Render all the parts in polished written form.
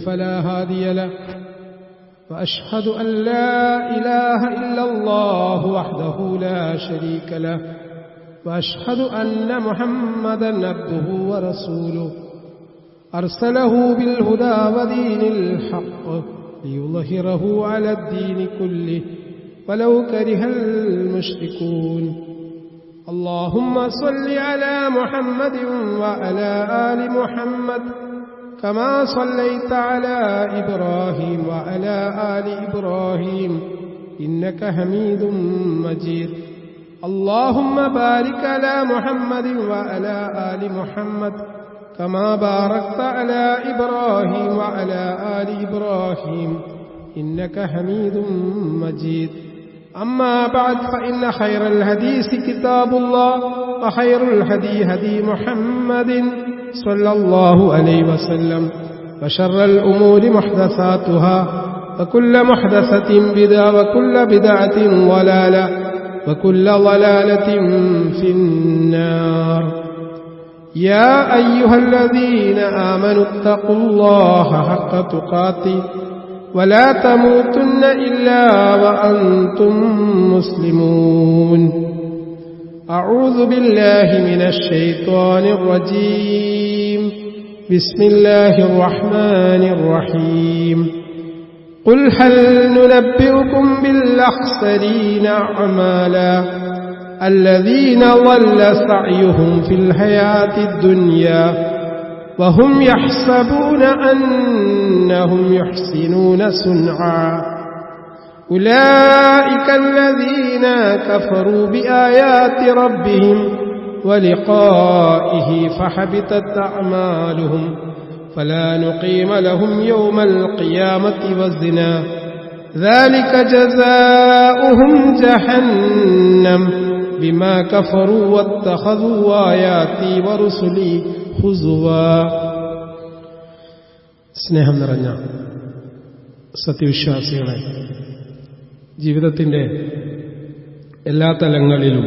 فلا هادي له وأشهد أن لا إله إلا الله وحده لا شريك له وأشهد أن محمدا عبده ورسوله أرسله بالهدى ودين الحق ليظهره على الدين كله ولو كره المشركون اللهم صل على محمد وعلى آل محمد كما صليت على إبراهيم وعلى آل إبراهيم إنك حميد مجيد اللهم بارك على محمد وعلى آل محمد كما باركت على إبراهيم وعلى آل إبراهيم إنك حميد مجيد أما بعد فإن خير الحديث كتاب الله وخير الهدي هدي محمد صلى الله عليه وسلم وشر الأمور محدثاتها وكل محدثة بدعة وكل بدعة ضلالة وكل ضلالة في النار يا أيها الذين آمنوا اتقوا الله حق تقاته ولا تموتن إلا وأنتم مسلمون أعوذ بالله من الشيطان الرجيم بسم الله الرحمن الرحيم قل هل ننبئكم بالأخسرين أعمالا الذين ضل سعيهم في الحياة الدنيا وهم يحسبون أنهم يحسنون صنعا أولئك الذين كفروا بآيات ربهم ولقائه فحبطت أعمالهم فلا نقيم لهم يوم القيامة وزنا ذلك جزاؤهم جهنم بما كفروا واتخذوا آياتي ورسلي ഹുസുവാ. സ്നേഹം നിറഞ്ഞ സത്യവിശ്വാസികളെ, ജീവിതത്തിൻ്റെ എല്ലാ തലങ്ങളിലും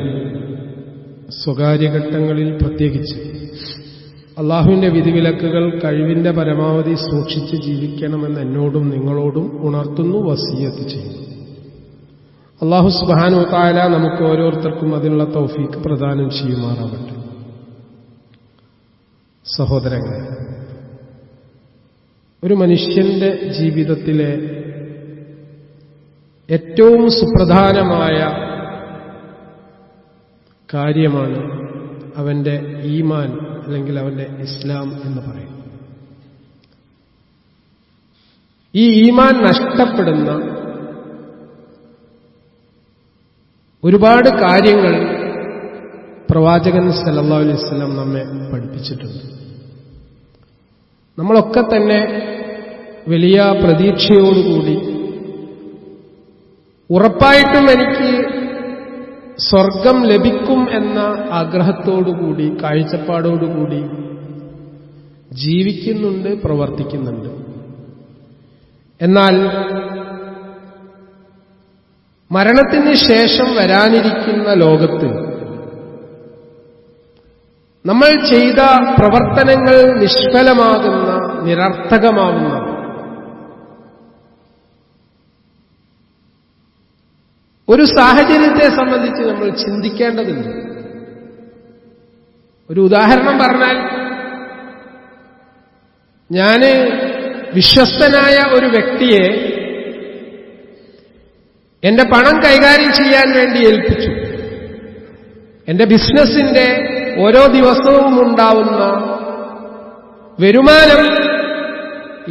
സ്വകാര്യഘട്ടങ്ങളിൽ പ്രത്യേകിച്ച് അള്ളാഹുവിൻ്റെ വിധിവിലക്കുകൾ കഴിവിൻ്റെ പരമാവധി സൂക്ഷിച്ച് ജീവിക്കണമെന്ന് എന്നോടും നിങ്ങളോടും ഉണർത്തുന്നു, വസിയ്യത്ത് ചെയ്യുന്നു. അള്ളാഹു സുബ്ഹാനഹു വ തആല നമുക്ക് ഓരോരുത്തർക്കും അതിനുള്ള തൗഫീഖ് പ്രദാനം ചെയ്യുമാറാവട്ടെ. സഹോദരങ്ങളെ, ഒരു മനുഷ്യന്റെ ജീവിതത്തിലെ ഏറ്റവും സുപ്രധാനമായ കാര്യമാണ് അവന്റെ ഈമാൻ അല്ലെങ്കിൽ അവന്റെ ഇസ്ലാം എന്ന് പറയും. ഈ ഈമാൻ നഷ്ടപ്പെടുന്ന ഒരുപാട് കാര്യങ്ങൾ പ്രവാചകൻ സല്ലല്ലാഹു അലൈഹി വസല്ലം നമ്മെ പഠിപ്പിച്ചിട്ടുണ്ട്. നമ്മളൊക്കെ തന്നെ വലിയ പ്രതീക്ഷയോടുകൂടി ഉറപ്പായിട്ടും എനിക്ക് സ്വർഗം ലഭിക്കും എന്ന ആഗ്രഹത്തോടുകൂടി, കാഴ്ചപ്പാടോടുകൂടി ജീവിക്കുന്നുണ്ട്, പ്രവർത്തിക്കുന്നുണ്ട്. എന്നാൽ മരണത്തിന് ശേഷം വരാനിരിക്കുന്ന ലോകത്ത് നമ്മൾ ചെയ്ത പ്രവർത്തനങ്ങൾ നിഷ്ഫലമാകുന്ന, നിരർത്ഥകമാകുന്ന ഒരു സാഹചര്യത്തെ സംബന്ധിച്ച് നമ്മൾ ചിന്തിക്കേണ്ടതുണ്ട്. ഒരു ഉദാഹരണം പറഞ്ഞാൽ, ഞാൻ വിശ്വസ്തനായ ഒരു വ്യക്തിയെ എന്റെ പണം കൈകാര്യം ചെയ്യാൻ വേണ്ടി ഏൽപ്പിച്ചു. എന്റെ ബിസിനസിന്റെ ഓരോ ദിവസവും ഉണ്ടാവുന്ന വരുമാനം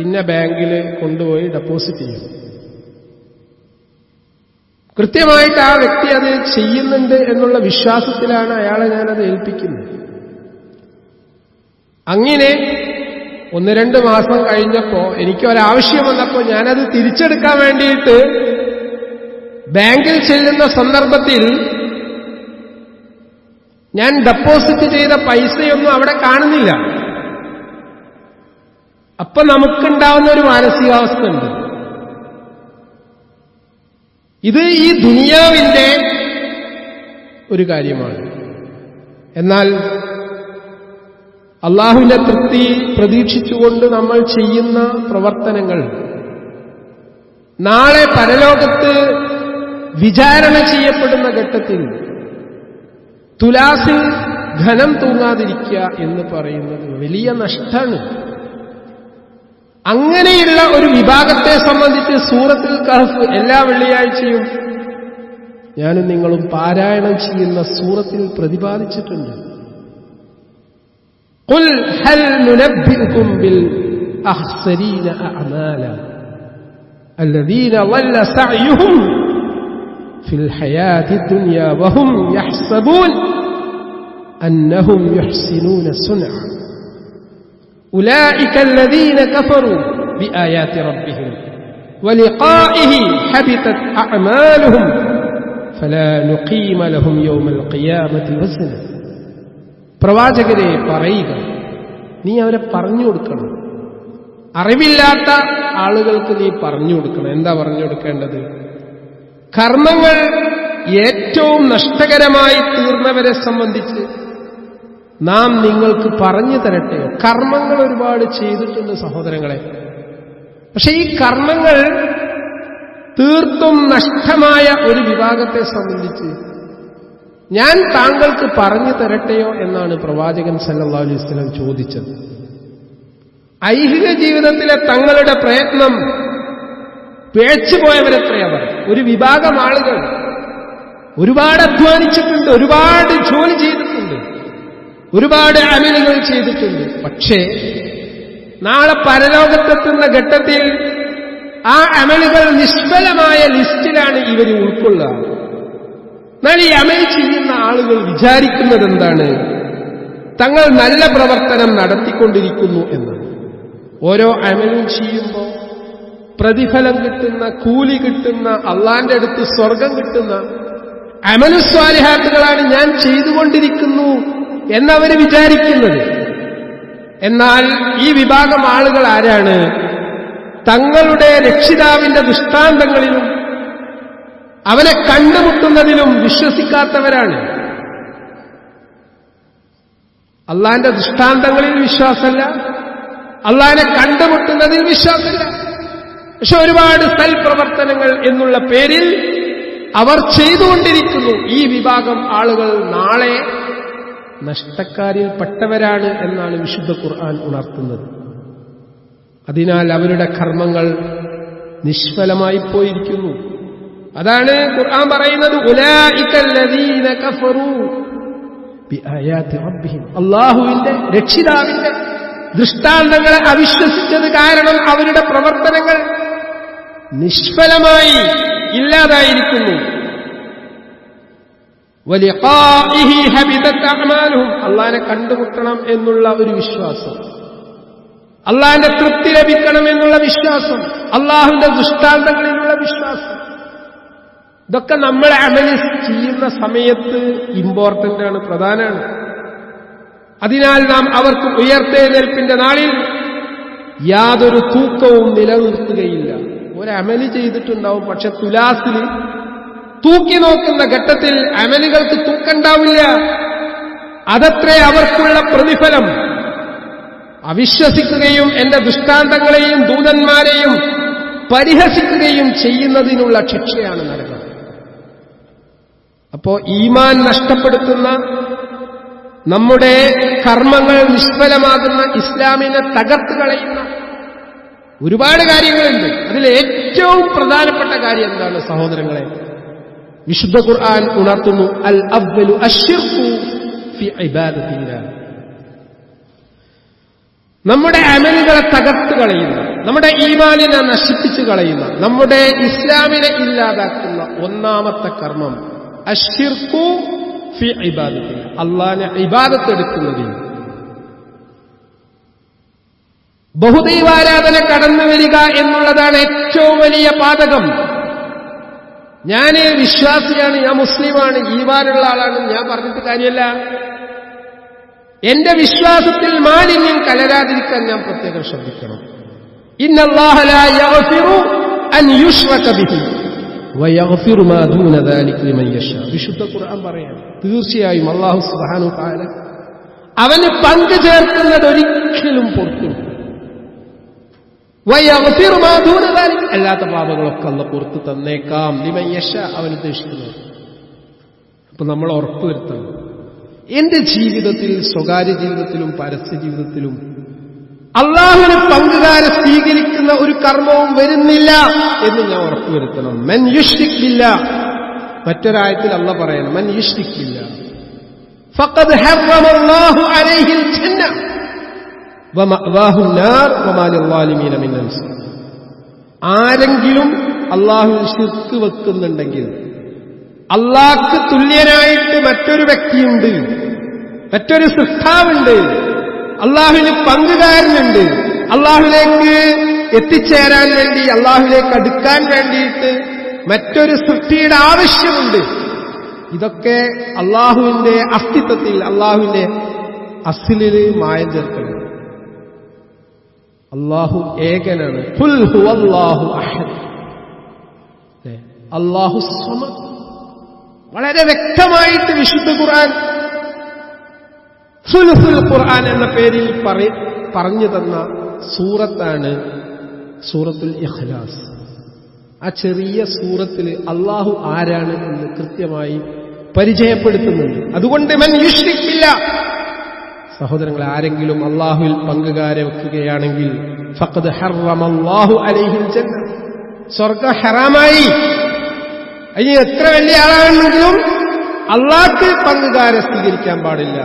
ഇന്ന ബാങ്കിൽ കൊണ്ടുപോയി ഡെപ്പോസിറ്റ് ചെയ്യും. കൃത്യമായിട്ട് ആ വ്യക്തി അത് ചെയ്യുന്നുണ്ട് എന്നുള്ള വിശ്വാസത്തിലാണ് അയാളെ ഞാനത് ഏൽപ്പിക്കുന്നത്. അങ്ങനെ 1-2 മാസം കഴിഞ്ഞപ്പോൾ എനിക്കൊരാവശ്യം വന്നപ്പോൾ ഞാനത് തിരിച്ചെടുക്കാൻ വേണ്ടിയിട്ട് ബാങ്കിൽ ചെല്ലുന്ന സന്ദർഭത്തിൽ ഞാൻ ഡെപ്പോസിറ്റ് ചെയ്ത പൈസയൊന്നും അവിടെ കാണുന്നില്ല. അപ്പൊ നമുക്കുണ്ടാവുന്ന ഒരു മാനസികാവസ്ഥ ഉണ്ട്. ഇത് ഈ ദുനിയാവിന്റെ ഒരു കാര്യമാണ്. എന്നാൽ അള്ളാഹുവിന്റെ തൃപ്തി പ്രതീക്ഷിച്ചുകൊണ്ട് നമ്മൾ ചെയ്യുന്ന പ്രവർത്തനങ്ങൾ നാളെ പരലോകത്ത് വിചാരണ ചെയ്യപ്പെടുന്ന ഘട്ടത്തിൽ തുലാസിൽ ധനം തൂങ്ങാതിരിക്കുക എന്ന് പറയുന്നത് വലിയ നഷ്ടമാണ്. അങ്ങനെയുള്ള ഒരു വിഭാഗത്തെ സംബന്ധിച്ച് സൂറത്തുൽ കഹ്ഫ് എല്ലാ വെള്ളിയാഴ്ചയും ഞാനും നിങ്ങളും പാരായണം ചെയ്യുന്ന സൂറത്തിൽ പ്രതിപാദിച്ചിട്ടുണ്ട്. ഖുൽ ഹൽ നുനബ്ബിഉകും ബിൽ അഖ്സരീന അഅമാല الذين ضل سعيهم في الحياة الدنيا وهم يحسبون أنهم يحسنون صنعا أولئك الذين كفروا بآيات ربهم ولقائه حبطت أعمالهم فلا نقيم لهم يوم القيامة وزنا. പ്രവാചകരെ പറയുക, നീ അവരെ പറഞ്ഞു കൊടുക്കണം. അറിവില്ലാത്ത ആളുകൾക്ക് നീ പറഞ്ഞു കൊടുക്കണം. എന്താ പറഞ്ഞു കൊടുക്കേണ്ടത്? കർമ്മങ്ങൾ ഏറ്റവും നഷ്ടകരമായി തീർന്നവരെ സംബന്ധിച്ച് നാം നിങ്ങൾക്ക് പറഞ്ഞു തരട്ടെയോ? കർമ്മങ്ങൾ ഒരുപാട് ചെയ്തിട്ടുണ്ട് സഹോദരങ്ങളെ. പക്ഷെ ഈ കർമ്മങ്ങൾ തീർത്തും നഷ്ടമായ ഒരു വിഭാഗത്തെ സംബന്ധിച്ച് ഞാൻ താങ്കൾക്ക് പറഞ്ഞു തരട്ടെയോ എന്നാണ് പ്രവാചകൻ സല്ലല്ലാഹു അലൈഹി വസല്ലം ചോദിച്ചത്. ഐഹിക ജീവിതത്തിലെ തങ്ങളുടെ പ്രയത്നം പിഴച്ചുപോയവരെത്രയവർ. ഒരു വിഭാഗം ആളുകൾ ഒരുപാട് അധ്വാനിച്ചിട്ടുണ്ട്, ഒരുപാട് ജോലി ചെയ്തിട്ടുണ്ട്, ഒരുപാട് അമലുകൾ ചെയ്തിട്ടുണ്ട്. പക്ഷേ നാളെ പരലോകത്തെത്തുന്ന ഘട്ടത്തിൽ ആ അമലുകൾ നിഷ്ഫലമായ ലിസ്റ്റിലാണ് ഇവർ ഉൾക്കൊള്ളുക. എന്നാൽ ഈ അമൽ ചെയ്യുന്ന ആളുകൾ വിചാരിക്കുന്നത് എന്താണ്? തങ്ങൾ നല്ല പ്രവർത്തനം നടത്തിക്കൊണ്ടിരിക്കുന്നു എന്നാണ്. ഓരോ അമലും ചെയ്യുമ്പോൾ പ്രതിഫലം കിട്ടുന്ന, കൂലി കിട്ടുന്ന, അള്ളാന്റെ അടുത്ത് സ്വർഗം കിട്ടുന്ന അമലുസ്വാലിഹാത്തുകളാണ് ഞാൻ ചെയ്തുകൊണ്ടിരിക്കുന്നു എന്നവർ വിചാരിക്കുന്നത്. എന്നാൽ ഈ വിഭാഗം ആളുകൾ ആരാണ്? തങ്ങളുടെ രക്ഷിതാവിന്റെ ദൃഷ്ടാന്തങ്ങളിലും അവനെ കണ്ടുമുട്ടുന്നതിലും വിശ്വസിക്കാത്തവരാണ്. അള്ളാന്റെ ദൃഷ്ടാന്തങ്ങളിൽ വിശ്വാസമല്ല, അള്ളാഹിനെ കണ്ടുമുട്ടുന്നതിൽ വിശ്വാസമില്ല. പക്ഷെ ഒരുപാട് സൽപ്രവർത്തനങ്ങൾ എന്നുള്ള പേരിൽ അവർ ചെയ്തുകൊണ്ടിരിക്കുന്നു. ഈ വിഭാഗം ആളുകൾ നാളെ നഷ്ടക്കാരിൽപ്പെട്ടവരാണ് എന്നാണ് വിശുദ്ധ ഖുർആൻ ഉണർത്തുന്നത്. അതിനാൽ അവരുടെ കർമ്മങ്ങൾ നിഷ്ഫലമായി പോയിരിക്കുന്നു. അതാണ് ഖുർആൻ പറയുന്നത്, ഉലൈകല്ലദീന കഫറൂ ബിആയാതി റബ്ബിഹിം. അല്ലാഹുവിന്റെ രക്ഷിതാവിന്റെ ദൃഷ്ടാന്തങ്ങളെ അവിശ്വസിച്ചത് കാരണം അവരുടെ പ്രവർത്തനങ്ങൾ നിഷ്ഫലമായി ഇല്ലാതായിരിക്കുന്നു. വലിഖാഇഹി ഹബിതത് അഅമാലുഹും. അല്ലാഹുവിനെ കണ്ടുമുട്ടണം എന്നുള്ള ഒരു വിശ്വാസം, അള്ളാഹിന്റെ തൃപ്തി ലഭിക്കണം എന്നുള്ള വിശ്വാസം, അള്ളാഹുവിന്റെ ദൃഷ്ടാന്തങ്ങളിലുള്ള വിശ്വാസം, ഇതൊക്കെ നമ്മൾ അമല് ചെയ്യുന്ന സമയത്ത് ഇമ്പോർട്ടന്റ് ആണ്, പ്രധാനമാണ്. അതിനാൽ നാം അവർക്ക് ഉയർത്തെഴുന്നേൽപ്പിന്റെ നാളിൽ യാതൊരു തൂക്കവും നിലനിർത്തുകയില്ല. ഒരമല് ചെയ്തിട്ടുണ്ടാവും, പക്ഷെ തുലാസിൽ തൂക്കി നോക്കുന്ന ഘട്ടത്തിൽ അമലുകൾക്ക് തൂക്കണ്ടാവില്ല. അതത്രേ അവർക്കുള്ള പ്രതിഫലം. അവിശ്വസിക്കുകയും എന്റെ ദൃഷ്ടാന്തങ്ങളെയും ദൂതന്മാരെയും പരിഹസിക്കുകയും ചെയ്യുന്നതിനുള്ള ശിക്ഷയാണ് നരകം. അപ്പോ ഈമാൻ നഷ്ടപ്പെടുത്തുന്ന, നമ്മുടെ കർമ്മങ്ങൾ നിഷ്ഫലമാകുന്ന, ഇസ്ലാമിനെ തകർത്ത് കളയുന്ന ഒരുപാട് കാര്യങ്ങളുണ്ട്. അതിൽ ഏറ്റവും പ്രധാനപ്പെട്ട കാര്യം എന്താണ് സഹോദരങ്ങളെ? വിശുദ്ധ ഖുർആൻ ഉണർത്തുന്നു, അൽ അവ്വലു അശ്ശിർകു ഫി ഇബാദത്തില്ലാഹ്. നമ്മുടെ അമലുകളെ തകർത്ത് കളയുന്ന, നമ്മുടെ ഈമാനിനെ നശിപ്പിച്ചു കളയുന്ന, നമ്മുടെ ഇസ്ലാമിനെ ഇല്ലാതാക്കുന്ന ഒന്നാമത്തെ കർമ്മം അശ്ശിർകു ഫി ഇബാദത്തില്ലാഹ്, അല്ലാഹുവിനെ ഇബാദത്ത് എടുക്കുന്നതിൽ. ബഹുദൈവാരാധന കടന്നു വരിക എന്നുള്ളതാണ് ഏറ്റവും വലിയ പാതകം. ഞാൻ വിശ്വാസിയാണ്, ഞാൻ മുസ്ലിമാണ്, ഈമാനുള്ള ആളാണ്, ഞാൻ പറഞ്ഞിട്ട് കാര്യമല്ല. എന്റെ വിശ്വാസത്തിൽ മാലിന്യം കലരാതിരിക്കാൻ ഞാൻ പ്രത്യേകം ശ്രദ്ധിക്കണം. ഇന്നല്ലാഹ ലാ യഗ്ഫിറു അൻ യുശ്റക ബിഹി വയഗ്ഫിറു മാ ദൂന ദാലിക ലിമൻ യശാ. വിശുദ്ധ ഖുർആൻ പറയാണ്, തീർച്ചയായും അല്ലാഹു സുബ്ഹാനഹു വ തആല അവന് പങ്കു ചേർക്കുന്നത് ഒരിക്കലും പുറത്തു. അല്ലാത്ത പാപങ്ങളൊക്കെ അല്ല പുറത്ത് തന്നേക്കാം. ലിമൻ യശാ, അവൻ ഉദ്ദേശിക്കുന്നത്. അപ്പൊ നമ്മൾ ഉറപ്പുവരുത്തണം, എന്റെ ജീവിതത്തിൽ, സ്വകാര്യ ജീവിതത്തിലും പരസ്യ ജീവിതത്തിലും അള്ളാഹുവിന് പങ്കുകാരെ സ്വീകരിക്കുന്ന ഒരു കർമ്മവും വരുന്നില്ല എന്ന് ഞാൻ ഉറപ്പുവരുത്തണം. മൻ യുശ്രിക് ബില്ലാഹ്, മറ്റൊരായത്തിൽ അള്ളാഹ് പറയണം, മൻ യുശ്രിക് ബില്ലാഹ് ഫഖദ് ഹറമല്ലാഹു അലൈഹിൽ ജന്ന വമഅവാഹു നാർ വമാ ലിസ്സാലിമീന മിൻ അൻസാർ. ആരെങ്കിലും അള്ളാഹുവിൽ ശിർക്ക് വെക്കുന്നുണ്ടെങ്കിൽ, അള്ളാഹ്ക്ക് തുല്യനായിട്ട് മറ്റൊരു വ്യക്തിയുണ്ട്, മറ്റൊരു സൃഷ്ടാവുണ്ട്, അള്ളാഹുവിന് പങ്കുകാരനുണ്ട്, അള്ളാഹുവിലേക്ക് എത്തിച്ചേരാൻ വേണ്ടി, അള്ളാഹുവിലേക്ക് അടുക്കാൻ വേണ്ടിയിട്ട് മറ്റൊരു സൃഷ്ടിയുടെ ആവശ്യമുണ്ട്. ഇതൊക്കെ അള്ളാഹുവിന്റെ അസ്തിത്വത്തിൽ, അള്ളാഹുവിന്റെ അസ്ലില് മായം ചേർക്കണം. അള്ളാഹു ഏകനാണ്. ഖുൽ ഹുവല്ലാഹു അഹദ്, അള്ളാഹു സമദ്. വളരെ വ്യക്തമായിട്ട് വിശുദ്ധ ഖുർആൻ സുൽസുൽ ഖുർആൻ എന്ന പേരിൽ പറഞ്ഞു തന്ന സൂറത്താണ് സൂറത്തുൽ ഇഖ്ലാസ്. ആ ചെറിയ സൂറത്തിൽ അള്ളാഹു ആരാണ് എന്ന് കൃത്യമായി പരിചയപ്പെടുത്തുന്നുണ്ട്. അതുകൊണ്ട് മൻ യുശ്രിക് ബില്ലാഹ്, സഹോദരങ്ങളെ, ആരെങ്കിലും അള്ളാഹുവിൽ പങ്കുകാരെ വെക്കുകയാണെങ്കിൽ ഫഖദ് ഹറമല്ലാഹു അലൈഹിൽ ജന്ന, സ്വർഗ്ഗം ഹറാമായി. ഇനി എത്ര വലിയ ആളാണെങ്കിലും അള്ളാഹ്ക്ക് പങ്കുകാരെ സ്വീകരിക്കാൻ പാടില്ല.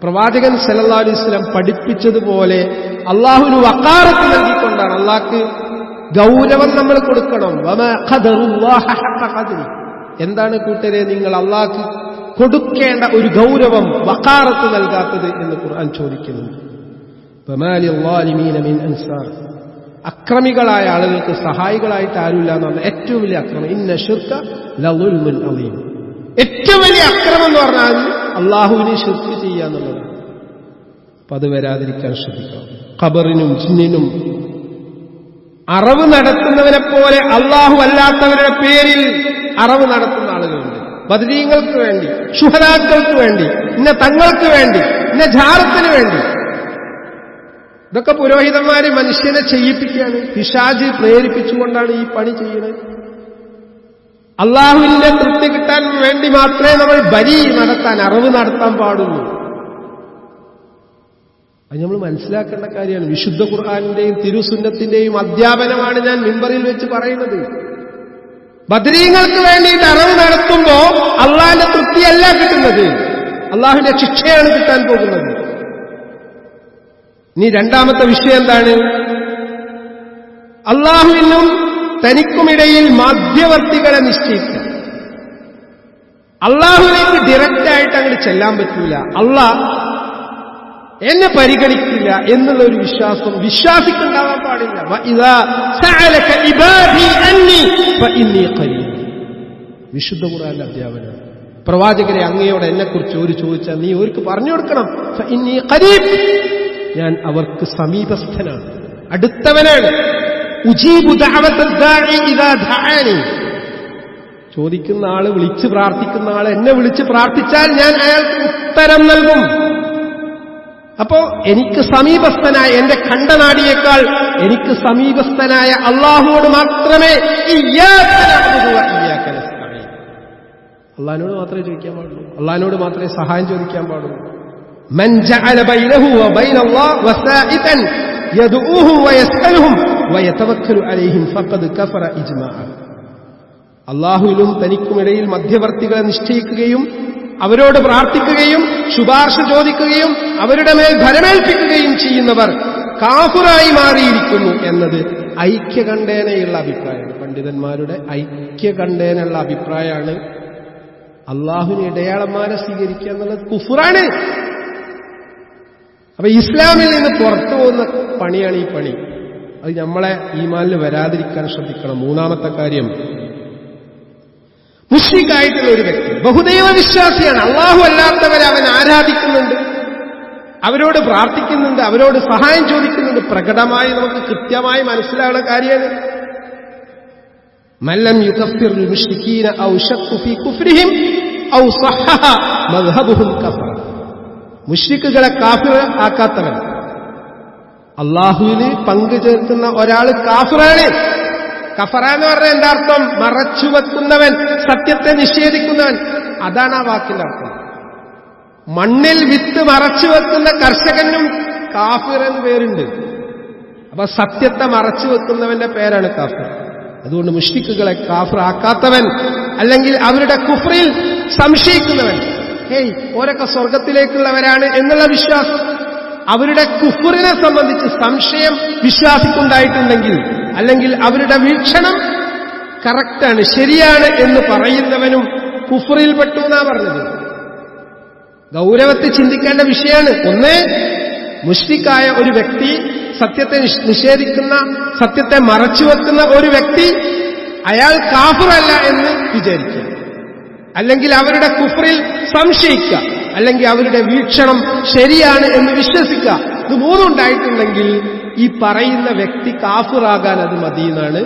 പ്രവാചകൻ സല്ലല്ലാഹു അലൈഹി വസല്ലം പഠിപ്പിച്ചതുപോലെ അള്ളാഹുവിന് വഖാറത്ത് നൽകിക്കൊണ്ടാണ്, അള്ളാഹ്ക്ക് ഗൗരവം നമ്മൾ കൊടുക്കണം. വമാ ഖദറുല്ലാഹ ഹഖ ഖദ്രി, എന്താണ് കൂട്ടരെ നിങ്ങൾ അള്ളാഹ്ക്ക് കൊടുക്കേണ്ട ഒരു ഗൗരവം, വഖാറത്ത് നൽകാത്തത് എന്ന് ഖുർആൻ ചോദിക്കുന്നു. വമാ ലിസ്സാലിമീന മിൻ അൻസാർ, അക്രമികളായ ആളുകൾക്ക് സഹായികളായിട്ട് ആരുമില്ല എന്നാണ് ഏറ്റവും വലിയ അക്രമം. ഇന്ന ശിർക ലളുൽമുൻ അളീം, ഏറ്റവും വലിയ അക്രമം എന്ന് പറഞ്ഞാൽ അള്ളാഹുവിനെ ശിർക്ക് ചെയ്യുക എന്നുള്ളതാണ്. അപ്പൊ അത് വരാതിരിക്കാൻ ശ്രദ്ധിക്കണം. ഖബറിനും ജിന്നിനും അറവ് നടത്തുന്നവരെ പോലെ അള്ളാഹു അല്ലാത്തവരുടെ പേരിൽ അറവ് നടത്തുന്ന ആളുകളുണ്ട്. ബദരീങ്ങൾക്ക് വേണ്ടി, ശുഹദാക്കൾക്ക് വേണ്ടി, ഇന്ന തങ്ങൾക്ക് വേണ്ടി, ഇന്ന ജാറത്തിന് വേണ്ടി. ഇതൊക്കെ പുരോഹിതന്മാര് മനുഷ്യനെ ചെയ്യിപ്പിക്കുകയാണ്. പിശാച് പ്രേരിപ്പിച്ചുകൊണ്ടാണ് ഈ പണി ചെയ്യുന്നത്. അള്ളാഹുവിന്റെ തൃപ്തി കിട്ടാൻ വേണ്ടി മാത്രമേ നമ്മൾ ബലി നടത്താൻ, അറവ് നടത്താൻ പാടുള്ളൂ. അത് നമ്മൾ മനസ്സിലാക്കേണ്ട കാര്യമാണ്. വിശുദ്ധ ഖുർആനിന്റെയും തിരുസുന്നത്തിന്റെയും അധ്യാപനമാണ് ഞാൻ മിമ്പറിൽ വെച്ച് പറയുന്നത്. ബദരീങ്ങൾക്ക് വേണ്ടിയിട്ട് അറവ് നടത്തുമ്പോ അള്ളാഹിന്റെ തൃപ്തിയല്ല കിട്ടുന്നത്, അള്ളാഹുവിന്റെ ശിക്ഷയാണ് കിട്ടാൻ പോകുന്നത്. ഇനി രണ്ടാമത്തെ വിഷയം എന്താണ്? അള്ളാഹുവിനും തനിക്കുമിടയിൽ മധ്യവർത്തികളെ നിശ്ചയിക്കുക. അള്ളാഹുവിലേക്ക് ഡയറക്റ്റായിട്ട് അങ്ങോട്ട് ചെല്ലാൻ പറ്റൂല, അള്ളാഹ് എന്നെ പരിഗണിക്കില്ല എന്നുള്ള ഒരു വിശ്വാസം വിശ്വാസിക്കുണ്ടാവാൻ പാടില്ല. വിശുദ്ധ ഖുർആന്റെ അധ്യാപനം. പ്രവാചകരെ, അങ്ങയോട് എന്നെക്കുറിച്ച് ഒരു ചോദിച്ചാൽ നീ അവർക്ക് പറഞ്ഞു കൊടുക്കണം, ഞാൻ അവർക്ക് സമീപസ്ഥനാണ്, അടുത്തവനാണ്. ചോദിക്കുന്ന ആള്, വിളിച്ച് പ്രാർത്ഥിക്കുന്ന ആള് എന്നെ വിളിച്ച് പ്രാർത്ഥിച്ചാൽ ഞാൻ അയാൾക്ക് ഉത്തരം നൽകും. അപ്പോ എനിക്ക് സമീപസ്ഥനായ, എന്റെ ഖണ്ഡനാടിയേക്കാൾ എനിക്ക് സമീപസ്ഥനായ അള്ളാഹുവോട് മാത്രമേ അള്ളാഹിനോട് മാത്രമേ ചോദിക്കാൻ പാടുള്ളൂ, അള്ളാഹിനോട് മാത്രമേ സഹായം ചോദിക്കാൻ പാടുള്ളൂ. മൻ ജഅല ബൈനഹു വബൈനല്ലാഹി വസാഇതൻ യദ്ഊഹും വയസ്അലുഹും വയതവക്കലു അലൈഹിം ഫഖദ് കഫറ ഇജ്മാഅ. അള്ളാഹുവിലും തനിക്കുമിടയിൽ മധ്യവർത്തികളെ നിശ്ചയിക്കുകയും അവരോട് പ്രാർത്ഥിക്കുകയും ശുപാർശ ചോദിക്കുകയും അവരുടെ മേൽ ഭരമേൽപ്പിക്കുകയും ചെയ്യുന്നവർ കാഫിറായി മാറിയിരിക്കുന്നു എന്നത് ഐക്യകണ്ഠേനയുള്ള അഭിപ്രായമാണ്. പണ്ഡിതന്മാരുടെ ഐക്യകണ്ഠേനുള്ള അഭിപ്രായമാണ് അള്ളാഹുവിന് ഇടയാളന്മാരെ സ്വീകരിക്കുക എന്നുള്ളത് കുഫ്റാണ്. അപ്പൊ ഇസ്ലാമിൽ നിന്ന് പുറത്തു പോകുന്ന പണിയാണ് ഈ പണി. അത് നമ്മളെ ഈമാനിൽ വരാതിരിക്കാൻ ശ്രദ്ധിക്കണം. മൂന്നാമത്തെ കാര്യം, മുശ്രിക്കായിട്ടുള്ള ഒരു വ്യക്തി ബഹുദൈവ വിശ്വാസിയാണ്, അള്ളാഹു അല്ലാത്തവരെ അവൻ ആരാധിക്കുന്നുണ്ട്, അവരോട് പ്രാർത്ഥിക്കുന്നുണ്ട്, അവരോട് സഹായം ചോദിക്കുന്നുണ്ട്. പ്രകടമായി നമുക്ക് കൃത്യമായി മനസ്സിലാകുന്ന കാര്യമാണ്. മല്ലം യുകഫിറുൽ മുശ്രിക്കീന ഔ ശഖ്ഖു ഫീ കുഫ്രിഹിം ഔ സഹഹ മദ്ഹബുഹും കഫറ. മുശ്രിക്കുകളെ കാഫിർ ആക്കാത്തവൻ. അള്ളാഹുവിന് പങ്കു ചേർക്കുന്ന ഒരാൾ കാഫിറാണ്. കഫറ എന്ന് പറഞ്ഞാൽ എന്താ അർത്ഥം? മറച്ചുവെക്കുന്നവൻ, സത്യത്തെ നിഷേധിക്കുന്നവൻ. അതാണ് ആ വാക്കിന്റെ അർത്ഥം. മണ്ണിൽ വിത്ത് മറച്ചുവെക്കുന്ന കർഷകനും കാഫിർ എന്ന് പേരുണ്ട്. അപ്പൊ സത്യത്തെ മറച്ചുവെക്കുന്നവന്റെ പേരാണ് കാഫിർ. അതുകൊണ്ട് മുശ്രിക്കുകളെ കാഫിർ ആക്കാത്തവൻ, അല്ലെങ്കിൽ അവരുടെ കുഫ്രിൽ സംശയിക്കുന്നവൻ. ഹേയ്, ഓരൊക്കെ സ്വർഗത്തിലേക്കുള്ളവരാണ് എന്നുള്ള വിശ്വാസം, അവരുടെ കുഫ്റിനെ സംബന്ധിച്ച് സംശയം വിശ്വാസിക്കുണ്ടായിട്ടുണ്ടെങ്കിൽ, അല്ലെങ്കിൽ അവരുടെ വീക്ഷണം കറക്റ്റാണ്, ശരിയാണ് എന്ന് പറയുന്നവനും കുഫ്റിൽപ്പെട്ടു എന്നാ പറഞ്ഞത്. ഗൗരവത്തിൽ ചിന്തിക്കേണ്ട വിഷയമാണ്. ഒന്ന്, മുശ്രിക്കായ ഒരു വ്യക്തി, സത്യത്തെ നിഷേധിക്കുന്ന, സത്യത്തെ മറച്ചുവെക്കുന്ന ഒരു വ്യക്തി, അയാൾ കാഫിറല്ല എന്ന് വിചാരിക്കുക, അല്ലെങ്കിൽ അവരുടെ കുഫ്റിൽ സംശയിക്കുക, അല്ലെങ്കിൽ അവരുടെ വീക്ഷണം ശരിയാണ് എന്ന് വിശ്വസിക്കുക. ഇത് മൂന്നുണ്ടായിട്ടുണ്ടെങ്കിൽ ഈ പറയുന്ന വ്യക്തി കാഫിറാകാൻ അത് മതിയെന്നാണ്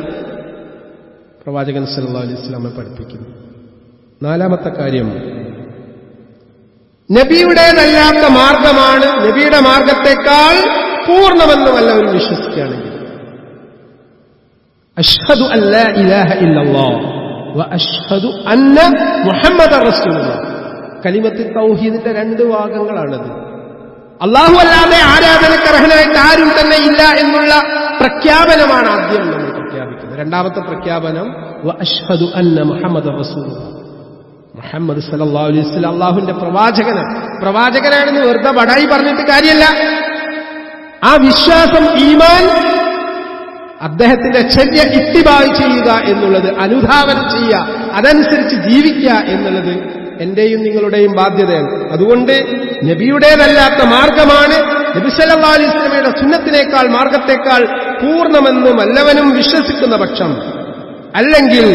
പ്രവാചകൻ സല്ലല്ലാഹു അലൈഹി വസല്ലം പഠിപ്പിക്കുന്നത്. നാലാമത്തെ കാര്യം, നബിയുടേതല്ലാത്ത മാർഗമാണ് നബിയുടെ മാർഗത്തെക്കാൾ പൂർണ്ണമെന്ന് വല്ലവരും വിശ്വസിക്കുകയാണെങ്കിൽ, അഷ്ഹദു അല്ലാ ഇലാഹ ഇല്ലല്ലാഹ് വ അഷ്ഹദു അന്ന മുഹമ്മദർ റസൂലുള്ളാഹ്. കലിമത്ത് തൗഹീദിന്റെ രണ്ട് ഭാഗങ്ങളാണത്. അല്ലാഹു അല്ലാതെ ആരാധനക്കർഹനായിട്ട് ആരും തന്നെ ഇല്ല എന്നുള്ള പ്രഖ്യാപനമാണ് ആദ്യം നമ്മൾ പ്രഖ്യാപിക്കുന്നത്. രണ്ടാമത്തെ പ്രഖ്യാപനം വ അഷ്ഹദു അന്ന മുഹമ്മദർ റസൂലുള്ളാഹ്. മുഹമ്മദ് സല്ലല്ലാഹു അലൈഹി വസല്ലം അല്ലാഹുവിന്റെ പ്രവാചകനാണെന്ന് വെറുതെ ബടായി പറഞ്ഞിട്ട് കാര്യമല്ല. ആ വിശ്വാസം, ഈമാൻ, അദ്ദേഹത്തിന്റെ ചര്യ ഇത്തിബാഅ് ചെയ്യുക എന്നുള്ളത്, അനുധാവനം ചെയ്യുക, അതനുസരിച്ച് ജീവിക്കുക എന്നുള്ളത് എന്റെയും നിങ്ങളുടെയും ബാധ്യതയാണ്. അതുകൊണ്ട് നബിയുടേതല്ലാത്ത മാർഗമാണ് നബി സല്ലല്ലാഹു അലൈഹി വസല്ലമയുടെ സുന്നത്തിനേക്കാൾ, മാർഗത്തെക്കാൾ പൂർണ്ണമെന്ന് വല്ലവനും വിശ്വസിക്കുന്ന പക്ഷം, അല്ലെങ്കിൽ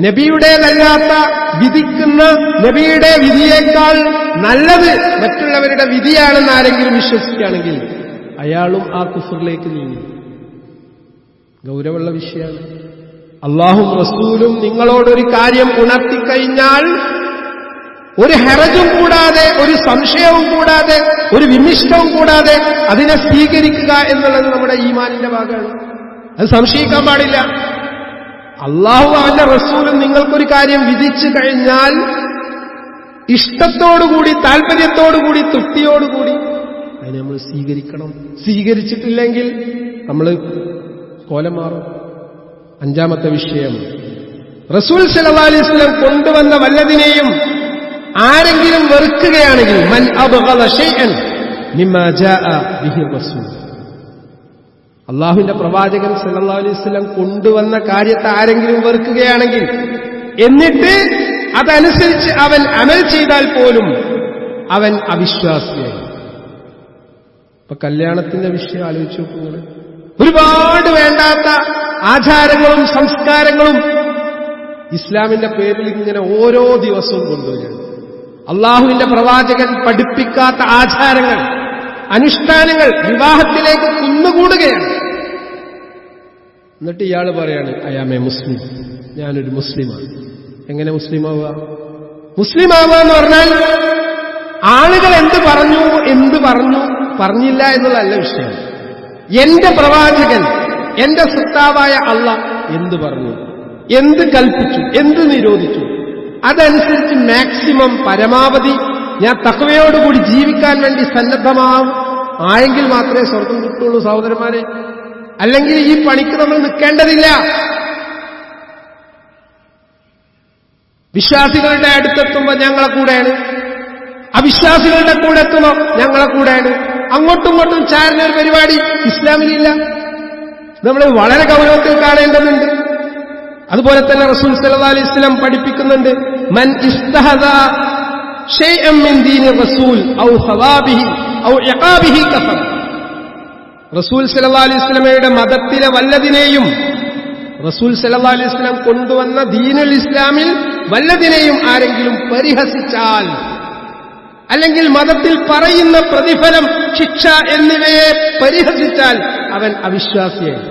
നബിയുടേതല്ലാത്ത വിധിക്കുന്ന നബിയുടെ വിധിയേക്കാൾ നല്ലത് മറ്റുള്ളവരുടെ വിധിയാണെന്ന് ആരെങ്കിലും വിശ്വസിക്കുകയാണെങ്കിൽ അയാളും ആ കുഫറിലേക്ക് നീങ്ങി. ഗൗരവമുള്ള വിഷയമാണ്. അല്ലാഹും റസൂലും നിങ്ങളോടൊരു കാര്യം ഉണർത്തിക്കഴിഞ്ഞാൽ ഒരു ഹെറജും കൂടാതെ, ഒരു സംശയവും കൂടാതെ, ഒരു വിമിഷ്ടവും കൂടാതെ അതിനെ സ്വീകരിക്കുക എന്നുള്ളത് നമ്മുടെ ഈമാനിന്റെ ഭാഗമാണ്. അത് സംശയിക്കാൻ പാടില്ല. അല്ലാഹു അവന്റെ റസൂലും നിങ്ങൾക്കൊരു കാര്യം വിധിച്ചു കഴിഞ്ഞാൽ ഇഷ്ടത്തോടുകൂടി, താല്പര്യത്തോടുകൂടി, തൃപ്തിയോടുകൂടി അതിനെ നമ്മൾ സ്വീകരിക്കണം. സ്വീകരിച്ചിട്ടില്ലെങ്കിൽ നമ്മൾ കോലം മാറും. അഞ്ചാമത്തെ വിഷയം, റസൂൽ സല്ലല്ലാഹു അലൈഹി വസല്ലം കൊണ്ടുവന്ന വല്ലതിനെയും ആരെങ്കിലും വെറുക്കുകയാണെങ്കിൽ, മൻ അബ്ഗള ശൈഅൻ മിമ്മാ ജാഅ ബിഹി റസൂൽ, അല്ലാഹുവിന്റെ പ്രവാചകൻ സല്ലല്ലാഹു അലൈഹി വസല്ലം കൊണ്ടുവന്ന കാര്യത്തെ ആരെങ്കിലും വെറുക്കുകയാണെങ്കിൽ, എന്നിട്ട് അതനുസരിച്ച് അവൻ അമൽ ചെയ്താൽ പോലും അവൻ അവിശ്വാസിയായി. ഇപ്പൊ കല്യാണത്തിന്റെ വിഷയം ആലോചിച്ച് നോക്കുന്നത്, ഒരുപാട് വേണ്ടാത്ത ആചാരങ്ങളും സംസ്കാരങ്ങളും ഇസ്ലാമിന്റെ പേരിൽ ഇങ്ങനെ ഓരോ ദിവസവും കൊണ്ടുവരികയാണ്. അള്ളാഹുവിന്റെ പ്രവാചകൻ പഠിപ്പിക്കാത്ത ആചാരങ്ങൾ, അനുഷ്ഠാനങ്ങൾ വിവാഹത്തിലേക്ക് കുന്നുകൂടുകയാണ്. എന്നിട്ട് ഇയാൾ പറയാണ് അയാമേ മുസ്ലിം, ഞാനൊരു മുസ്ലിമാണ്. എങ്ങനെ മുസ്ലിമാവുക? മുസ്ലിമാവുക എന്ന് പറഞ്ഞാൽ ആളുകൾ എന്ത് പറഞ്ഞു പറഞ്ഞില്ല എന്നുള്ളതല്ല വിഷയം. എന്റെ പ്രവാചകൻ, എന്റെ സൃഷ്ടാവായ അല്ലാഹ് എന്ത് പറഞ്ഞു, എന്ത് കൽപ്പിച്ചു, എന്ത് നിരോധിച്ചു, അതനുസരിച്ച് മാക്സിമം, പരമാവധി ഞാൻ തഖ്വയോടുകൂടി ജീവിക്കാൻ വേണ്ടി ആയെങ്കിൽ മാത്രമേ സ്വർഗം കിട്ടുള്ളൂ സഹോദരന്മാരെ. അല്ലെങ്കിൽ ഈ പണിക്ക് നമ്മൾ നിൽക്കേണ്ടതില്ല. വിശ്വാസികളുടെ അടുത്തെത്തുമ്പോൾ ഞങ്ങളെ കൂടെയാണ്, അവിശ്വാസികളുടെ കൂടെ എത്തുമ്പോൾ ഞങ്ങളെ കൂടെയാണ്. അങ്ങോട്ടും ഇങ്ങോട്ടും ചാരുന്ന ഒരു പരിപാടി ഇസ്ലാമിലില്ല. നമ്മൾ വളരെ ഗൗരവത്തിൽ കാണേണ്ടതുണ്ട്. അതുപോലെ തന്നെ റസൂൽ സല്ലല്ലാഹു അലൈഹി വസല്ലം പഠിപ്പിക്കുന്നുണ്ട്, മൻ ഇസ്തഹദ ഷൈഅൻ മിൻ ദീനി റസൂൽ ഔ ഖവാബിഹി ഔ ഇഖാബിഹി കഫർ. റസൂൽ സല്ലല്ലാഹു അലൈഹി വസല്ലമയുടെ മതത്തിലെ വല്ലതിനെയും, റസൂൽ സല്ലല്ലാഹു അലൈഹി വസല്ലം കൊണ്ടുവന്ന ദീനുൽ ഇസ്ലാമിൽ വല്ലതിനെയും ആരെങ്കിലും പരിഹസിച്ചാൽ, അല്ലെങ്കിൽ മതത്തിൽ പറയുന്ന പ്രതിഫലം, ശിക്ഷ എന്നിവയെ പരിഹസിച്ചാൽ അവൻ അവിശ്വാസിയായി.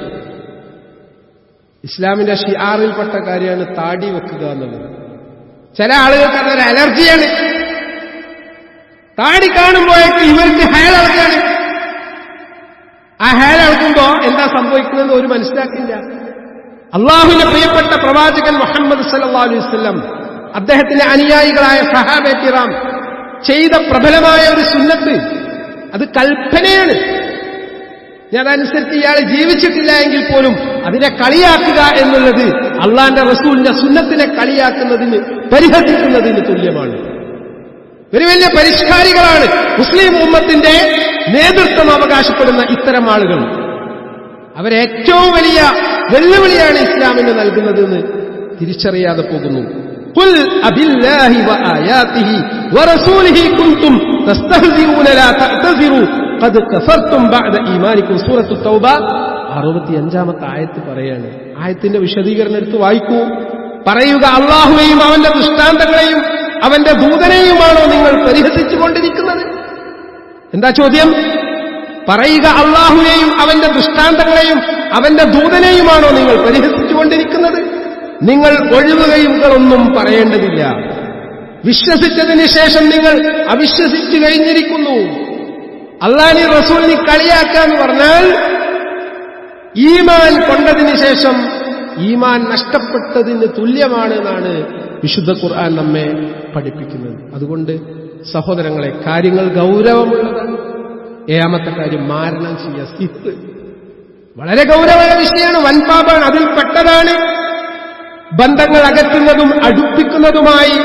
ഇസ്ലാമിന്റെ ഷിആറിൽപ്പെട്ട കാര്യമാണ് താടി വെക്കുക എന്നുള്ളത്. ചില ആളുകൾക്ക് അതൊരു അലർജിയാണ്. താടി കാണുമ്പോഴേക്ക് ഇവർക്ക് ഹയർ ഇളക്കാണ്. ആ ഹയർ ഇളക്കുമ്പോ എന്താ സംഭവിക്കുന്നത് ഒരു മനസ്സിലാക്കില്ല. അള്ളാഹുവിന്റെ പ്രിയപ്പെട്ട പ്രവാചകൻ മുഹമ്മദ് സല്ലല്ലാഹു അലൈഹി വസല്ലം അദ്ദേഹത്തിന്റെ അനുയായികളായ സഹാബയെ കിറാം ചെയ്ത പ്രബലമായ ഒരു സുന്നത്ത്, അത് കൽപ്പനയാണ്. അതനുസരിച്ച് ഇയാൾ ജീവിച്ചിട്ടില്ല എങ്കിൽ പോലും അതിനെ കളിയാക്കുക എന്നുള്ളത് അള്ളാന്റെ റസൂലിന്റെ സുന്നത്തിനെ കളിയാക്കുന്നതിന്, പരിഹസിക്കുന്നതിന് തുല്യമാണ്. ഒരു വലിയ പരിഷ്കാരികളാണ് മുസ്ലിം ഉമ്മത്തിന്റെ നേതൃത്വം അവകാശപ്പെടുന്ന ഇത്തരം ആളുകൾ. അവരേറ്റവും വലിയ വെല്ലുവിളിയാണ് ഇസ്ലാമിന് നൽകുന്നതെന്ന് തിരിച്ചറിയാതെ പോകുന്നു. ഖുൽ അബില്ലാഹി വആയാതിഹി വറസൂലിഹി കുൻതും തസ്തഹ്സിഊന ലാ തഅ്തസിറു ഖദ് കഫർതും ബഅദ ഈമാനിക്കും. സൂറത്തു തൗബ 65-ാമത്തെ ആയത്ത് പറയാണ്. ആയത്തിന്റെ വിശദീകരണം എടുത്ത് വായിക്കൂ. പറയുക, അള്ളാഹുവെയും അവന്റെ ദൃഷ്ടാന്തങ്ങളെയും അവന്റെ ദൂതനെയുമാണോ നിങ്ങൾ പരിഹസിച്ചുകൊണ്ടിരിക്കുന്നത്? എന്താ ചോദ്യം? പറയുക, അള്ളാഹുവിനെയും അവന്റെ ദൃഷ്ടാന്തങ്ങളെയും അവന്റെ ദൂതനെയുമാണോ നിങ്ങൾ പരിഹസിച്ചുകൊണ്ടിരിക്കുന്നത്? നിങ്ങൾ ഒഴിവുകയുകളൊന്നും പറയേണ്ടതില്ല. വിശ്വസിച്ചതിന് ശേഷം നിങ്ങൾ അവിശ്വസിച്ചു കഴിഞ്ഞിരിക്കുന്നു. അള്ളാഹുവിനെ റസൂലിനെ കളിയാക്കാന്ന് പറഞ്ഞാൽ ഈമാൻ കൊണ്ടതിന് ശേഷം ഈമാൻ നഷ്ടപ്പെട്ടതിന് തുല്യമാണ് എന്നാണ് വിശുദ്ധ ഖുർആൻ നമ്മെ പഠിപ്പിക്കുന്നത്. അതുകൊണ്ട് സഹോദരങ്ങളെ, കാര്യങ്ങൾ ഗൗരവമുള്ളതാണ്. ഏഴാമത്തെ കാര്യം, മാരണം ചെയ്യുക. സിഹ്ർ വളരെ ഗൗരവമുള്ള വിഷയമാണ്, വൻപാപാണ്. അതിൽ പെട്ടതാണ് ബന്ധങ്ങൾ അകറ്റുന്നതും അടുപ്പിക്കുന്നതുമായി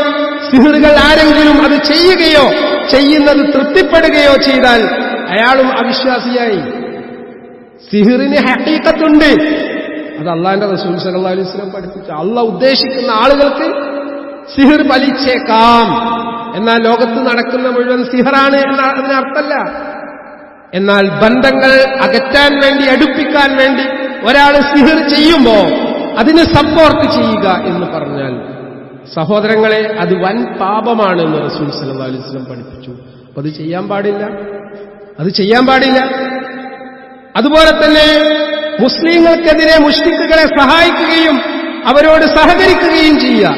സിഹ്റുകൾ. ആരെങ്കിലും അത് ചെയ്യുകയോ ചെയ്യുന്നത് തൃപ്തിപ്പെടുകയോ ചെയ്താൽ അയാളും അവിശ്വാസിയായി. സിഹ്റിന് ഹഖീഖത്തുണ്ട്. അത് അള്ളാന്റെ റസൂൽ സല്ലല്ലാഹു അലൈഹി വസല്ലം പഠിപ്പിച്ചു. അള്ളാഹ് ഉദ്ദേശിക്കുന്ന ആളുകൾക്ക് സിഹ്ർ ഫലിച്ചേക്കാം. എന്നാൽ ലോകത്ത് നടക്കുന്ന മുഴുവൻ സിഹറാണ് എന്ന അതിനർത്ഥമല്ല. എന്നാൽ ബന്ധങ്ങൾ അകറ്റാൻ വേണ്ടി, അടുപ്പിക്കാൻ വേണ്ടി ഒരാൾ സിഹർ ചെയ്യുമ്പോ അതിന് സപ്പോർട്ട് ചെയ്യുക എന്ന് പറഞ്ഞാൽ സഹോദരങ്ങളെ, അത് വൻ പാപമാണ് എന്ന് റസൂൽ സല്ലല്ലാഹു അലൈഹി വസല്ലം പഠിപ്പിച്ചു. അപ്പൊ അത് ചെയ്യാൻ പാടില്ല, അത് ചെയ്യാൻ പാടില്ല. അതുപോലെ തന്നെ മുസ്ലിങ്ങൾക്കെതിരെ മുശ്രിക്കുകളെ സഹായിക്കുകയും അവരോട് സഹകരിക്കുകയും ചെയ്യുക.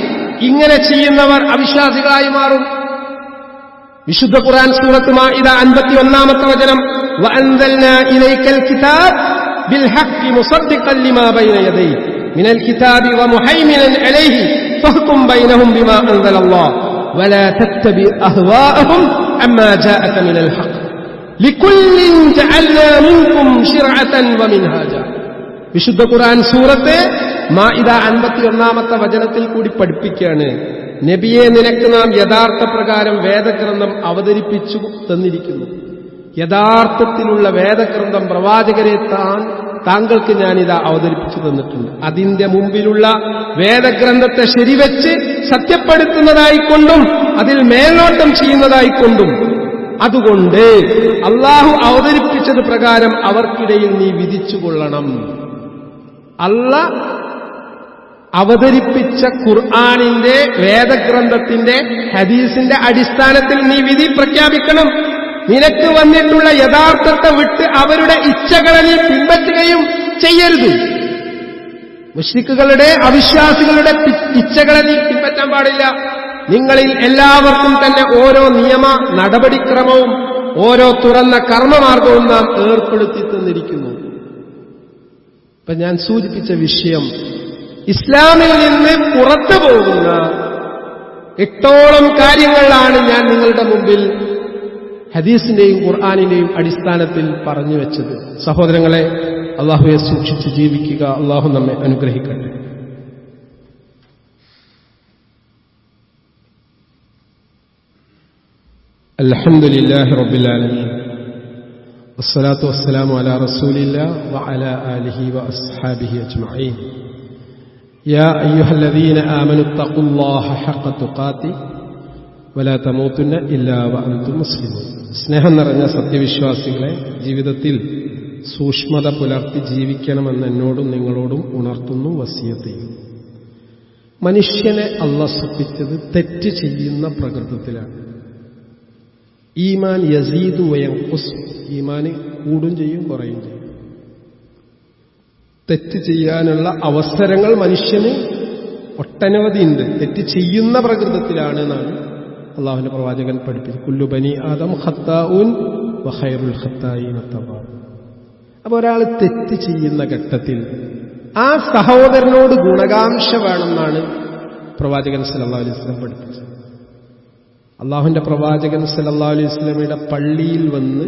ഇങ്ങനെ ചെയ്യുന്നവർ അവിശ്വാസികളായി മാറും. വിശുദ്ധ ഖുർആൻ സൂറത്ത് മാഇദ 51-ാമത്തെ വചനം, വഅൻസൽനാ ഇലൈക്കൽ കിതാബ് ബിൽ ഹഖ് മുസദ്ദിഖൻ ലിമാ ബൈന യദൈഹി മിനൽ കിതാബി വമുഹൈമിനൻ അലൈഹി ഫഹ്കും ബൈനഹും ബിമാ അൻസലല്ലാഹ് വലാ തത്തബി അഹ്വാഅഹും അമ്മാ ജാഅക മിനൽ ഹഖ് ലികുല്ലിൻ ജഅൽനാ മിൻകും ശിർഅതൻ വമിൻഹാജ. വിശുദ്ധ ഖുർആൻ സൂറത്ത് മാഇദ 51-ാമത്തെ വചനത്തിൽ കൂടി പഠിപ്പിക്കുകയാണ്, നബിയെ, നിനക്ക് നാം യഥാർത്ഥ പ്രകാരം വേദഗ്രന്ഥം അവതരിപ്പിച്ചു തന്നിരിക്കുന്നു. യഥാർത്ഥത്തിലുള്ള വേദഗ്രന്ഥം പ്രവാചകരെ താങ്കൾക്ക് ഞാനിതാ അവതരിപ്പിച്ചു തന്നിട്ടുണ്ട്. അതിന്റെ മുമ്പിലുള്ള വേദഗ്രന്ഥത്തെ ശരിവെച്ച് സത്യപ്പെടുത്തുന്നതായിക്കൊണ്ടും അതിൽ മേൽനോട്ടം ചെയ്യുന്നതായിക്കൊണ്ടും. അതുകൊണ്ട് അള്ളാഹു അവതരിപ്പിച്ചത് പ്രകാരം അവർക്കിടയിൽ നീ വിധിച്ചുകൊള്ളണം. അല്ലാഹ് അവതരിപ്പിച്ച ഖുർആനിന്റെ, വേദഗ്രന്ഥത്തിന്റെ, ഹദീസിന്റെ അടിസ്ഥാനത്തിൽ നീ വിധി പ്രഖ്യാപിക്കണം. നിനക്ക് വന്നിട്ടുള്ള യഥാർത്ഥത്തെ വിട്ട് അവരുടെ ഇച്ഛകളെ നീ പിൻപറ്റുകയും ചെയ്യരുത്. മുശ്രിക്കുകളുടെ, അവിശ്വാസികളുടെ ഇച്ഛകളെ നീ പിൻപറ്റാൻ പാടില്ല. നിങ്ങളിൽ എല്ലാവർക്കും തന്നെ ഓരോ നിയമ നടപടിക്രമവും ഓരോ തുറന്ന കർമ്മമാർഗവും നാം ഏർപ്പെടുത്തി തന്നിരിക്കുന്നു. ഇപ്പൊ ഞാൻ സൂചിപ്പിച്ച വിഷയം, ഇസ്ലാമിൽ നിന്ന് പുറത്തു പോകുന്ന 8ഓളം കാര്യങ്ങളാണ് ഞാൻ നിങ്ങളുടെ മുമ്പിൽ ഹദീസിന്റെയും ഖുർആനിന്റെയും അടിസ്ഥാനത്തിൽ പറഞ്ഞു വെച്ചത്. സഹോദരങ്ങളെ, അള്ളാഹുവെ സൂക്ഷിച്ച് ജീവിക്കുക. അള്ളാഹു നമ്മെ അനുഗ്രഹിക്കട്ടെ. അൽഹംദുലില്ലാഹി റബ്ബിൽ ആലമീൻ വസ്സലാത്തു വസ്സലാമു അലാ റസൂലില്ലാഹി വഅലാ ആലിഹി വഅസ്ഹാബിഹി അജ്മഈൻ. യാ അയ്യുഹല്ലദീന ആമനു തഖുല്ലാഹ ഹഖ്ക തുഖാതി വലാ തമൂതുന്ന ഇല്ലാ വഅൻതും മുസ്ലിമൂൻ. സ്നേഹം നിറഞ്ഞ സത്യവിശ്വാസികളെ, ജീവിതത്തിൽ സൂക്ഷ്മത പുലർത്തി ജീവിക്കണമെന്ന് എന്നോടും നിങ്ങളോടും ഉണർത്തുന്നു, വസിയത്ത് ചെയ്യുന്നു. മനുഷ്യനെ അല്ലാഹ് സൃഷ്ടിച്ചത് തെറ്റ് ചെയ്യുന്ന പ്രകൃതത്തിലാണ്. ഈമാൻ യസീദു വയൻഖുസ്, ഈമാന് കൂടും ചെയ്യും കുറയും ചെയ്യും. തെറ്റ് ചെയ്യാനുള്ള അവസരങ്ങൾ മനുഷ്യന് ഒട്ടനവധിയുണ്ട്. തെറ്റ് ചെയ്യുന്ന പ്രകൃതത്തിലാണ് എന്നാണ് അള്ളാഹുവിന്റെ പ്രവാചകൻ പഠിപ്പിച്ചു, കുല്ലു ബനി ആദം ഖത്താഊൻ വഖൈറുൽ ഖത്താഈന തവ്വാബ്. അപ്പൊ ഒരാൾ തെറ്റ് ചെയ്യുന്ന ഘട്ടത്തിൽ ആ സഹോദരനോട് ഗുണകാംക്ഷ വേണമെന്നാണ് പ്രവാചകൻ സല്ലല്ലാഹു അലൈഹി വസല്ലം പഠിപ്പിച്ചത്. അള്ളാഹുവിന്റെ പ്രവാചകൻ സല്ലല്ലാഹു അലൈഹി വസല്ലമയുടെ പള്ളിയിൽ വന്ന്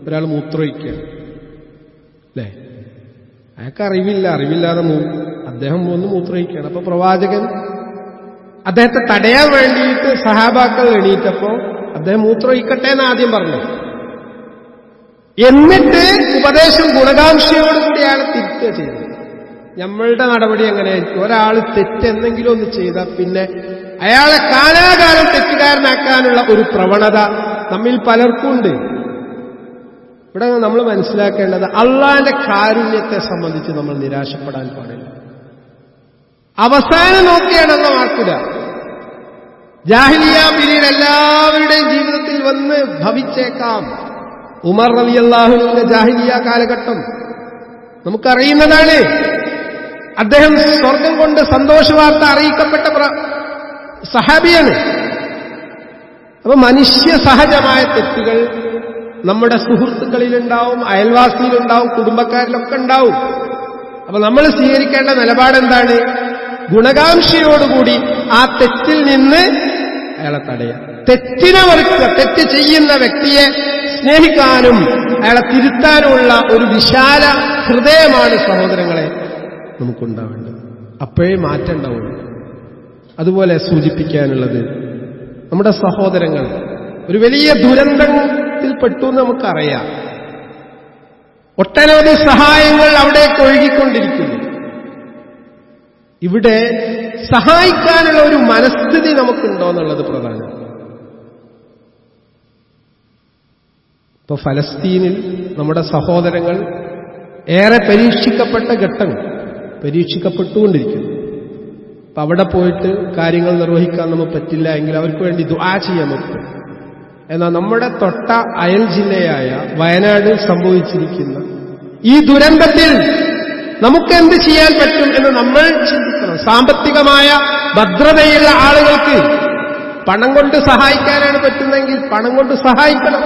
ഒരാൾ മൂത്രമൊഴിക്കുകയാണ് അല്ലേ? അയാൾക്ക് അറിവില്ലാതെ അദ്ദേഹം വന്ന് മൂത്രമൊഴിക്കുകയാണ്. അപ്പൊ പ്രവാചകൻ അദ്ദേഹത്തെ തടയാൻ വേണ്ടിയിട്ട് സഹാബാക്കൾ എണീറ്റപ്പോ അദ്ദേഹം മൂത്രമൊഴിക്കട്ടെ എന്ന് ആദ്യം പറഞ്ഞു. എന്നിട്ട് ഉപദേശം ഗുണകാംക്ഷയോടുകൂടി അയാളെ തിരുത്തുക ചെയ്തു. നമ്മളുടെ നടപടി എങ്ങനെയായിരിക്കും? ഒരാൾ തെറ്റെന്തെങ്കിലും ഒന്ന് ചെയ്താൽ പിന്നെ അയാളെ കാലാകാലം തെറ്റുകാരനാക്കാനുള്ള ഒരു പ്രവണത നമ്മിൽ പലർക്കും ഉണ്ട്. ഇവിടെ നമ്മൾ മനസ്സിലാക്കേണ്ടത് അള്ളാന്റെ കാരുണ്യത്തെ സംബന്ധിച്ച് നമ്മൾ നിരാശപ്പെടാൻ പാടില്ല. അവസാനം നോക്കിയാണ് അള്ള മാർക്കില്ല. ജാഹിലിയ പിരീഡ് എല്ലാവരുടെയും ജീവിതത്തിൽ വന്ന് ഭവിച്ചേക്കാം. ഉമർ റളിയല്ലാഹു അൻഹുവിന്റെ ജാഹിലിയ കാലഘട്ടം നമുക്കറിയുന്നതാണ്. അദ്ദേഹം സ്വർഗം കൊണ്ട് സന്തോഷവാർത്ത അറിയിക്കപ്പെട്ട സഹാബിയാണ്. അപ്പൊ മനുഷ്യ സഹജമായ തെറ്റുകൾ നമ്മുടെ സുഹൃത്തുക്കളിലുണ്ടാവും, അയൽവാസിയിലുണ്ടാവും, കുടുംബക്കാരിലൊക്കെ ഉണ്ടാവും. അപ്പൊ നമ്മൾ സ്വീകരിക്കേണ്ട നിലപാടെന്താണ്? ഗുണകാംക്ഷയോടുകൂടി ആ തെറ്റിൽ നിന്ന് അയാളെ തടയാം, തെറ്റിനെ വെറുക്കുക. തെറ്റ് ചെയ്യുന്ന വ്യക്തിയെ സ്നേഹിക്കാനും അയാളെ തിരുത്താനുമുള്ള ഒരു വിശാല ഹൃദയമാണ് സഹോദരങ്ങളെ നമുക്കുണ്ടാവേണ്ടത്. അപ്പോഴേ മാറ്റം ഉണ്ടാവുള്ളൂ. അതുപോലെ സൂചിപ്പിക്കാനുള്ളത്, നമ്മുടെ സഹോദരങ്ങൾ ഒരു വലിയ ദുരന്തത്തിൽപ്പെട്ടു എന്ന് നമുക്കറിയാം. ഒട്ടനവധി സഹായങ്ങൾ അവിടേക്ക് ഒഴുകിക്കൊണ്ടിരിക്കുന്നു. ഇവിടെ സഹായിക്കാനുള്ള ഒരു മനസ്ഥിതി നമുക്കുണ്ടോ എന്നുള്ളത് പ്രധാനം. ഇപ്പൊ ഫലസ്തീനിൽ നമ്മുടെ സഹോദരങ്ങൾ ഏറെ പരീക്ഷിക്കപ്പെട്ട ഘട്ടം പരീക്ഷിക്കപ്പെട്ടുകൊണ്ടിരിക്കുന്നു. അപ്പൊ അവിടെ പോയിട്ട് കാര്യങ്ങൾ നിർവഹിക്കാൻ നമുക്ക് പറ്റില്ല എങ്കിൽ അവർക്ക് വേണ്ടി ദുആ ചെയ്യാൻ പറ്റും. എന്നാൽ നമ്മുടെ തൊട്ട അയൽ ജില്ലയായ വയനാട് സംഭവിച്ചിരിക്കുന്ന ഈ ദുരന്തത്തിൽ നമുക്കെന്ത് ചെയ്യാൻ പറ്റും എന്ന് നമ്മൾ ചിന്തിക്കണം. സാമ്പത്തികമായ ഭദ്രതയുള്ള ആളുകൾക്ക് പണം കൊണ്ട് സഹായിക്കാനാണ് പറ്റുന്നതെങ്കിൽ പണം കൊണ്ട് സഹായിക്കണം.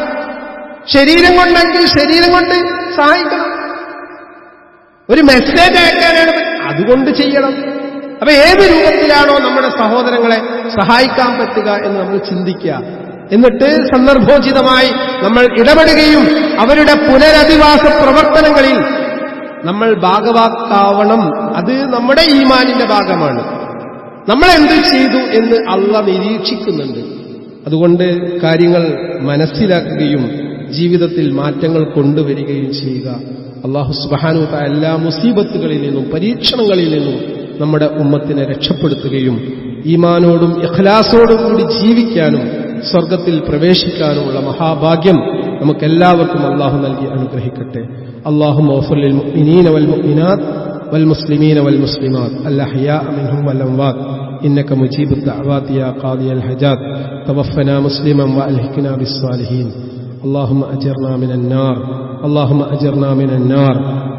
ശരീരം കൊണ്ടെങ്കിൽ ശരീരം കൊണ്ട് സഹായിക്കണം. ഒരു മെസ്സേജ് അയക്കാനാണ് അതുകൊണ്ട് ചെയ്യണം. അപ്പൊ ഏത് രൂപത്തിലാണോ നമ്മുടെ സഹോദരങ്ങളെ സഹായിക്കാൻ പറ്റുക എന്ന് നമ്മൾ ചിന്തിക്കുക. എന്നിട്ട് സന്ദർഭോചിതമായി നമ്മൾ ഇടപെടുകയും അവരുടെ പുനരധിവാസ പ്രവർത്തനങ്ങളിൽ നമ്മൾ ഭാഗവാക്കാവണം. അത് നമ്മുടെ ഈമാനിന്റെ ഭാഗമാണ്. നമ്മൾ എന്ത് ചെയ്തു എന്ന് അള്ളാഹ് നിരീക്ഷിക്കുന്നുണ്ട്. അതുകൊണ്ട് കാര്യങ്ങൾ മനസ്സിലാക്കുകയും ജീവിതത്തിൽ മാറ്റങ്ങൾ കൊണ്ടുവരികയും ചെയ്യുക. അല്ലാഹു സുബ്ഹാനഹു വ തആല എല്ലാ മുസീബത്തുകളിൽ നിന്നും പരീക്ഷണങ്ങളിൽ നിന്നും നമ്മുടെ ഉമ്മത്തിനെ രക്ഷപ്പെടുത്തുകയും ഈമാനോടും ഇഖ്ലാസോടും കൂടി ജീവിക്കാനും സ്വർഗത്തിൽ പ്രവേശിക്കാനുമുള്ള മഹാഭാഗ്യം നമുക്കെല്ലാവർക്കും അല്ലാഹു നൽകി അനുഗ്രഹിക്കട്ടെ. اللهم اغفر للمؤمنين والمؤمنات والمسلمين والمسلمات الأحياء منهم والأموات إنك مجيب الدعوات يا قاضي الحاجات توفنا مسلما وألحقنا بالصالحين. اللهم أجرنا من النار، اللهم أجرنا من النار،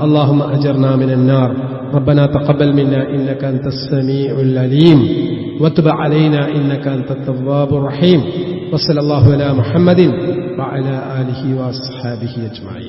اللهم أجرنا من النار. ربنا تقبل منا إنك أنت السميع العليم وتب علينا إنك أنت التواب الرحيم. وصلى الله على محمد وعلى آله وأصحابه أجمعين.